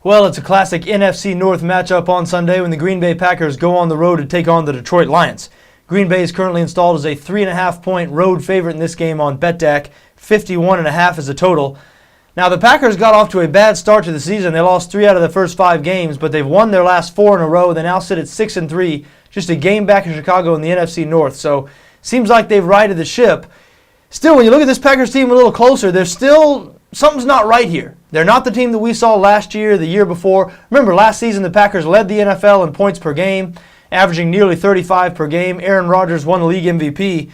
Well, it's a classic NFC North matchup on Sunday when the Green Bay Packers go on the road to take on the Detroit Lions. Green Bay is currently installed as a 3.5-point road favorite in this game on BETDAQ. 51.5 is the total. Now, the Packers got off to a bad start to the season. They lost 3 out of the first 5 games, but they've won their last 4 in a row. They now sit at 6-3, just a game back in Chicago in the NFC North. So, seems like they've righted the ship. Still, when you look at this Packers team a little closer, there's still something's not right here. They're not the team that we saw last year, the year before. Remember, last season the Packers led the NFL in points per game, averaging nearly 35 per game. Aaron Rodgers won the league MVP.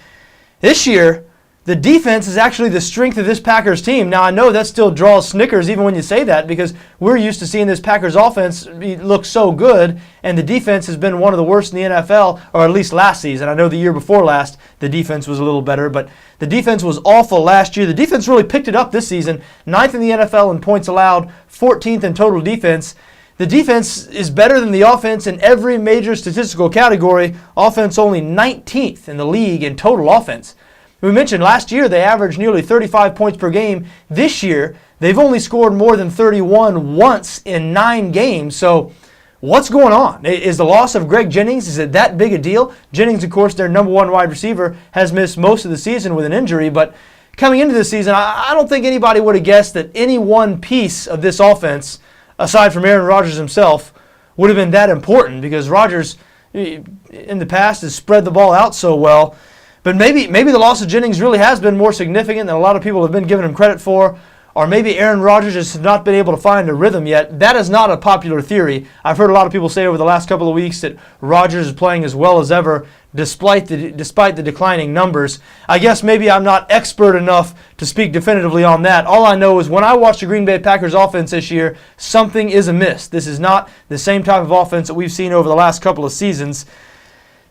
This year, the defense is actually the strength of this Packers team. Now, I know that still draws snickers even when you say that, because we're used to seeing this Packers offense look so good, and the defense has been one of the worst in the NFL, or at least last season. I know the year before last, the defense was a little better, but the defense was awful last year. The defense really picked it up this season. 9th in the NFL in points allowed, 14th in total defense. The defense is better than the offense in every major statistical category. Offense only 19th in the league in total offense. We mentioned last year they averaged nearly 35 points per game. This year, they've only scored more than 31 once in 9 games. So what's going on? Is the loss of Greg Jennings, is it that big a deal? Jennings, of course, their number 1 wide receiver, has missed most of the season with an injury. But coming into this season, I don't think anybody would have guessed that any one piece of this offense, aside from Aaron Rodgers himself, would have been that important, because Rodgers in the past has spread the ball out so well. But maybe the loss of Jennings really has been more significant than a lot of people have been giving him credit for. Or maybe Aaron Rodgers has not been able to find a rhythm yet. That is not a popular theory. I've heard a lot of people say over the last couple of weeks that Rodgers is playing as well as ever despite the declining numbers. I guess maybe I'm not expert enough to speak definitively on that. All I know is when I watch the Green Bay Packers offense this year, something is amiss. This is not the same type of offense that we've seen over the last couple of seasons.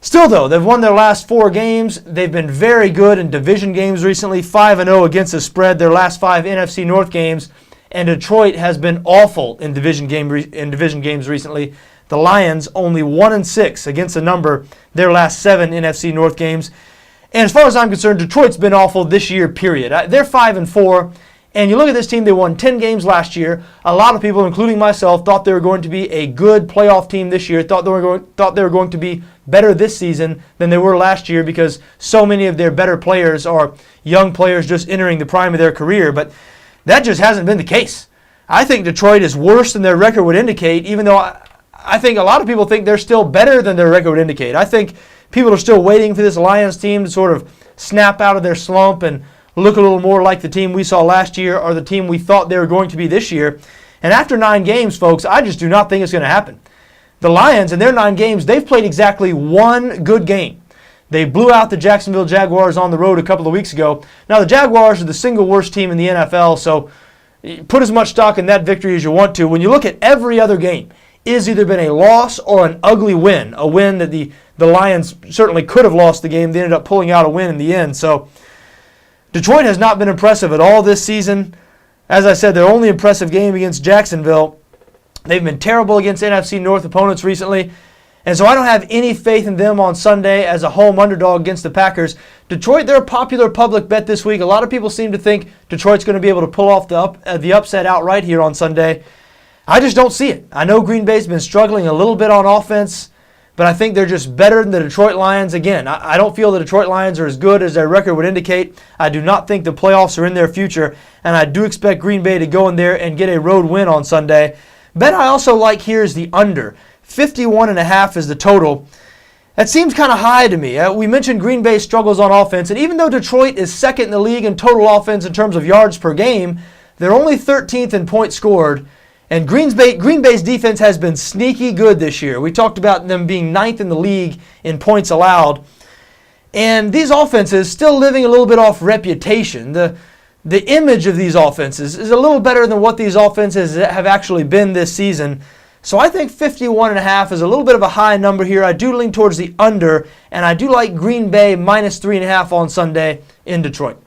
Still, though, they've won their last 4 games. They've been very good in division games recently, 5-0 against the spread, their last 5 NFC North games. And Detroit has been awful in division games recently. The Lions only 1-6 against the number, their last 7 NFC North games. And as far as I'm concerned, Detroit's been awful this year, period. They're 5-4. And you look at this team, they won 10 games last year. A lot of people, including myself, thought they were going to be a good playoff team this year, thought they were going to be better this season than they were last year, because so many of their better players are young players just entering the prime of their career. But that just hasn't been the case. I think Detroit is worse than their record would indicate, even though I think a lot of people think they're still better than their record would indicate. I think people are still waiting for this Lions team to sort of snap out of their slump and look a little more like the team we saw last year, or the team we thought they were going to be this year. And after 9 games, folks, I just do not think it's going to happen. The Lions, in their 9 games, they've played exactly 1 good game. They blew out the Jacksonville Jaguars on the road a couple of weeks ago. Now, the Jaguars are the single worst team in the NFL, so put as much stock in that victory as you want to. When you look at every other game, it has either been a loss or an ugly win, a win that the Lions certainly could have lost the game. They ended up pulling out a win in the end. So Detroit has not been impressive at all this season. As I said, their only impressive game against Jacksonville. They've been terrible against NFC North opponents recently. And so I don't have any faith in them on Sunday as a home underdog against the Packers. Detroit, they're a popular public bet this week. A lot of people seem to think Detroit's going to be able to pull off the upset outright here on Sunday. I just don't see it. I know Green Bay's been struggling a little bit on offense, but I think they're just better than the Detroit Lions. Again, I don't feel the Detroit Lions are as good as their record would indicate. I do not think the playoffs are in their future, and I do expect Green Bay to go in there and get a road win on Sunday. Bet I also like here is the under. 51.5 is the total. That seems kind of high to me. We mentioned Green Bay struggles on offense, and even though Detroit is second in the league in total offense in terms of yards per game, they're only 13th in points scored. And Green Bay's defense has been sneaky good this year. We talked about them being 9th in the league in points allowed. And these offenses still living a little bit off reputation. The image of these offenses is a little better than what these offenses have actually been this season. So I think 51.5 is a little bit of a high number here. I do lean towards the under, and I do like Green Bay minus 3.5 on Sunday in Detroit.